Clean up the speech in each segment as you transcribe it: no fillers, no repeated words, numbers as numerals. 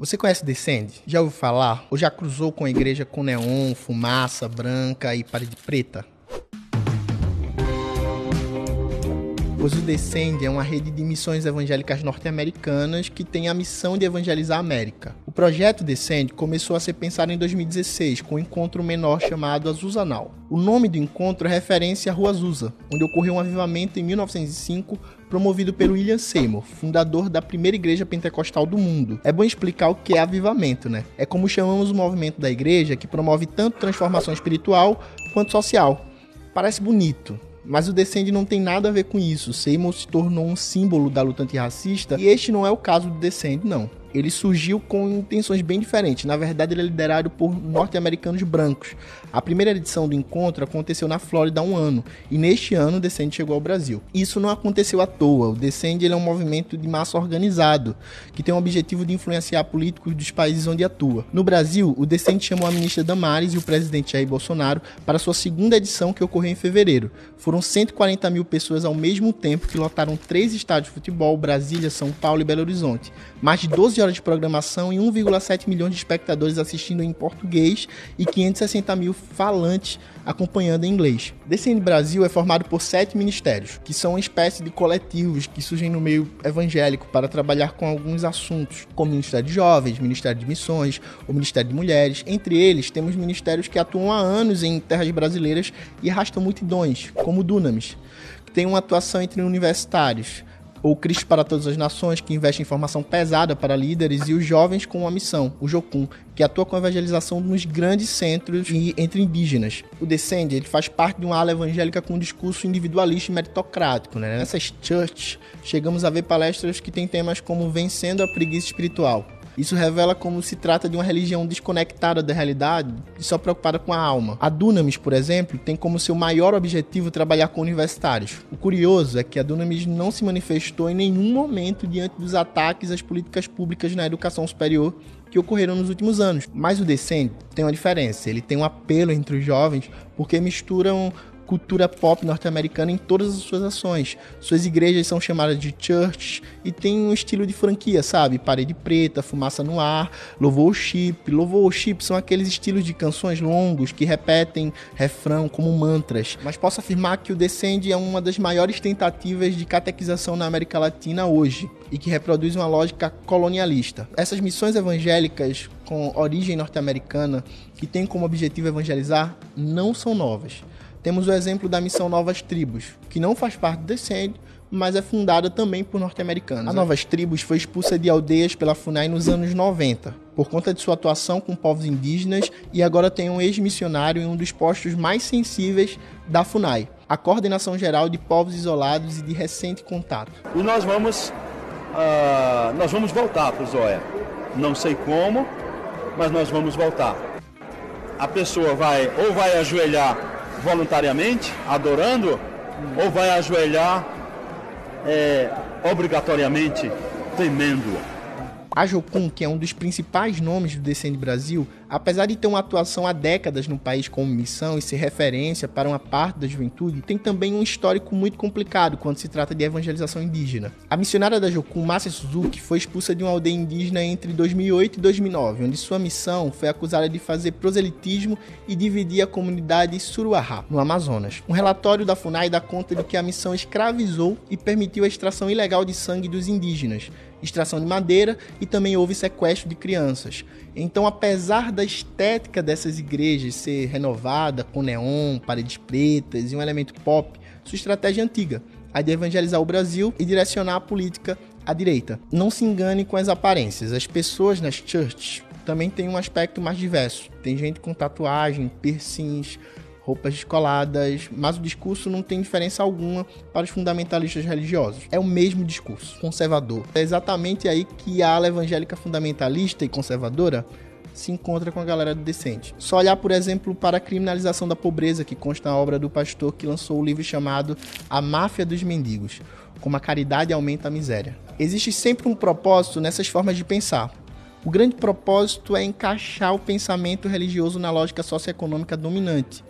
Você conhece Descende? Já ouviu falar? Ou já cruzou com a igreja com neon, fumaça branca e parede preta? Pois o Descende é uma rede de missões evangélicas norte-americanas que tem a missão de evangelizar a América. O projeto Descende começou a ser pensado em 2016, com um encontro menor chamado Azusa Now. O nome do encontro é referência à Rua Azusa, onde ocorreu um avivamento em 1905, promovido pelo William Seymour, fundador da primeira igreja pentecostal do mundo. É bom explicar o que é avivamento, né? É como chamamos o movimento da igreja, que promove tanto transformação espiritual quanto social. Parece bonito, mas o Descende não tem nada a ver com isso. Seymour se tornou um símbolo da luta antirracista e este não é o caso do Descende, não. Ele surgiu com intenções bem diferentes. Na verdade, ele é liderado por norte-americanos brancos. A primeira edição do encontro aconteceu na Flórida há um ano, e neste ano o Descende chegou ao Brasil. Isso não aconteceu à toa. O Descende é um movimento de massa organizado, que tem o objetivo de influenciar políticos dos países onde atua. No Brasil, o Descende chamou a ministra Damares e o presidente Jair Bolsonaro para sua segunda edição, que ocorreu em fevereiro. Foram 140 mil pessoas ao mesmo tempo que lotaram 3 estádios de futebol, Brasília, São Paulo e Belo Horizonte. Mais de 12 horas de programação e 1,7 milhões de espectadores assistindo em português e 560 mil falantes acompanhando em inglês. Descende Brasil é formado por 7 ministérios, que são uma espécie de coletivos que surgem no meio evangélico para trabalhar com alguns assuntos, como o Ministério de Jovens, Ministério de Missões, o Ministério de Mulheres. Entre eles, temos ministérios que atuam há anos em terras brasileiras e arrastam multidões, como o Dunamis, que tem uma atuação entre universitários, ou Cristo para Todas as Nações, que investe em formação pesada para líderes, e os jovens com uma missão, o Jocum, que atua com a evangelização nos grandes centros e entre indígenas. O Descende, ele faz parte de uma ala evangélica com um discurso individualista e meritocrático, né? Nessas churches, chegamos a ver palestras que têm temas como vencendo a preguiça espiritual. Isso revela como se trata de uma religião desconectada da realidade e só preocupada com a alma. A Dunamis, por exemplo, tem como seu maior objetivo trabalhar com universitários. O curioso é que a Dunamis não se manifestou em nenhum momento diante dos ataques às políticas públicas na educação superior que ocorreram nos últimos anos. Mas o Descende tem uma diferença, ele tem um apelo entre os jovens porque misturam cultura pop norte-americana em todas as suas ações. Suas igrejas são chamadas de church e tem um estilo de franquia, sabe? Parede preta, fumaça no ar, louvor worship. Louvor worship são aqueles estilos de canções longos que repetem refrão como mantras. Mas posso afirmar que o Descende é uma das maiores tentativas de catequização na América Latina hoje e que reproduz uma lógica colonialista. Essas missões evangélicas com origem norte-americana que têm como objetivo evangelizar não são novas. Temos o exemplo da missão Novas Tribos, que não faz parte do Descende, mas é fundada também por norte-americanos. A Novas Tribos foi expulsa de aldeias pela FUNAI nos anos 90, por conta de sua atuação com povos indígenas, e agora tem um ex-missionário em um dos postos mais sensíveis da FUNAI, a Coordenação Geral de Povos Isolados e de Recente Contato. E nós vamos voltar para o Zoé. Não sei como, mas nós vamos voltar. A pessoa vai ajoelhar voluntariamente, adorando, ou vai ajoelhar obrigatoriamente, temendo. A Jocum, que é um dos principais nomes do Descende Brasil, apesar de ter uma atuação há décadas no país como missão e ser referência para uma parte da juventude, tem também um histórico muito complicado quando se trata de evangelização indígena. A missionária da Jocum, Márcia Suzuki, foi expulsa de uma aldeia indígena entre 2008 e 2009, onde sua missão foi acusada de fazer proselitismo e dividir a comunidade Suruahá, no Amazonas. Um relatório da FUNAI dá conta de que a missão escravizou e permitiu a extração ilegal de sangue dos indígenas, extração de madeira e também houve sequestro de crianças. Então, apesar da estética dessas igrejas ser renovada, com neon, paredes pretas e um elemento pop, sua estratégia é antiga, a de evangelizar o Brasil e direcionar a política à direita. Não se engane com as aparências, as pessoas nas churches também têm um aspecto mais diverso. Tem gente com tatuagem, piercings, roupas descoladas, mas o discurso não tem diferença alguma para os fundamentalistas religiosos. É o mesmo discurso, conservador. É exatamente aí que a ala evangélica fundamentalista e conservadora se encontra com a galera do Descende. Só olhar, por exemplo, para a criminalização da pobreza, que consta na obra do pastor que lançou o livro chamado A Máfia dos Mendigos, como a caridade aumenta a miséria. Existe sempre um propósito nessas formas de pensar. O grande propósito é encaixar o pensamento religioso na lógica socioeconômica dominante.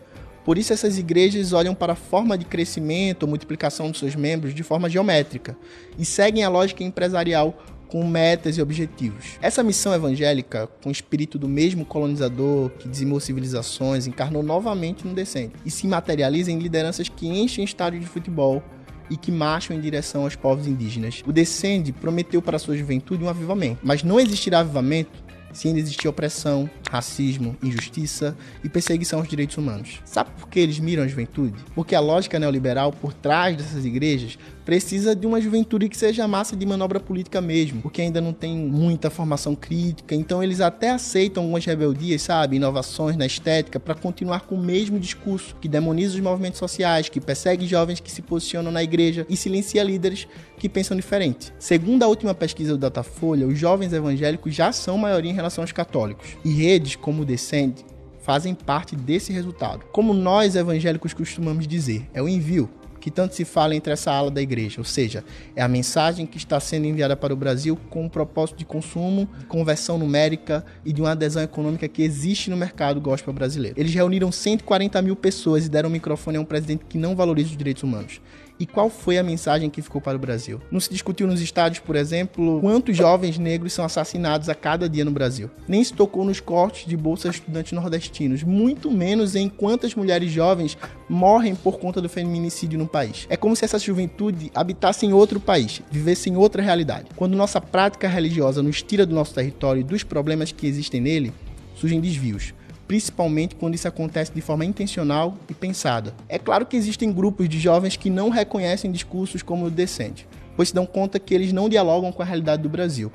Por isso essas igrejas olham para a forma de crescimento ou multiplicação dos seus membros de forma geométrica e seguem a lógica empresarial com metas e objetivos. Essa missão evangélica, com o espírito do mesmo colonizador que dizimou civilizações, encarnou novamente no Descende e se materializa em lideranças que enchem estádios de futebol e que marcham em direção aos povos indígenas. O Descende prometeu para sua juventude um avivamento, mas não existirá avivamento se ainda existir opressão, racismo, injustiça e perseguição aos direitos humanos. Sabe por que eles miram a juventude? Porque a lógica neoliberal por trás dessas igrejas precisa de uma juventude que seja massa de manobra política mesmo, porque ainda não tem muita formação crítica, então eles até aceitam algumas rebeldias, sabe, inovações na estética para continuar com o mesmo discurso que demoniza os movimentos sociais, que persegue jovens que se posicionam na igreja e silencia líderes que pensam diferente. Segundo a última pesquisa do Datafolha, os jovens evangélicos já são maioria em relação aos católicos, e redes como o Descende fazem parte desse resultado. Como nós evangélicos costumamos dizer, é o envio que tanto se fala entre essa ala da igreja, ou seja, é a mensagem que está sendo enviada para o Brasil com um propósito de consumo, de conversão numérica e de uma adesão econômica que existe no mercado gospel brasileiro. Eles reuniram 140 mil pessoas e deram microfone a um presidente que não valoriza os direitos humanos. E qual foi a mensagem que ficou para o Brasil? Não se discutiu nos estádios, por exemplo, quantos jovens negros são assassinados a cada dia no Brasil. Nem se tocou nos cortes de bolsas estudantes nordestinos, muito menos em quantas mulheres jovens morrem por conta do feminicídio no país. É como se essa juventude habitasse em outro país, vivesse em outra realidade. Quando nossa prática religiosa nos tira do nosso território e dos problemas que existem nele, surgem desvios. Principalmente quando isso acontece de forma intencional e pensada. É claro que existem grupos de jovens que não reconhecem discursos como o Descende, pois se dão conta que eles não dialogam com a realidade do Brasil.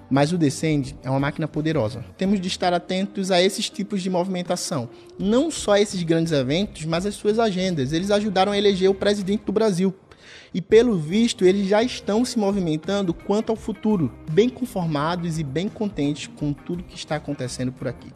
Mas o Descende é uma máquina poderosa. Temos de estar atentos a esses tipos de movimentação. Não só a esses grandes eventos, mas as suas agendas. Eles ajudaram a eleger o presidente do Brasil. E pelo visto, eles já estão se movimentando quanto ao futuro, bem conformados e bem contentes com tudo que está acontecendo por aqui.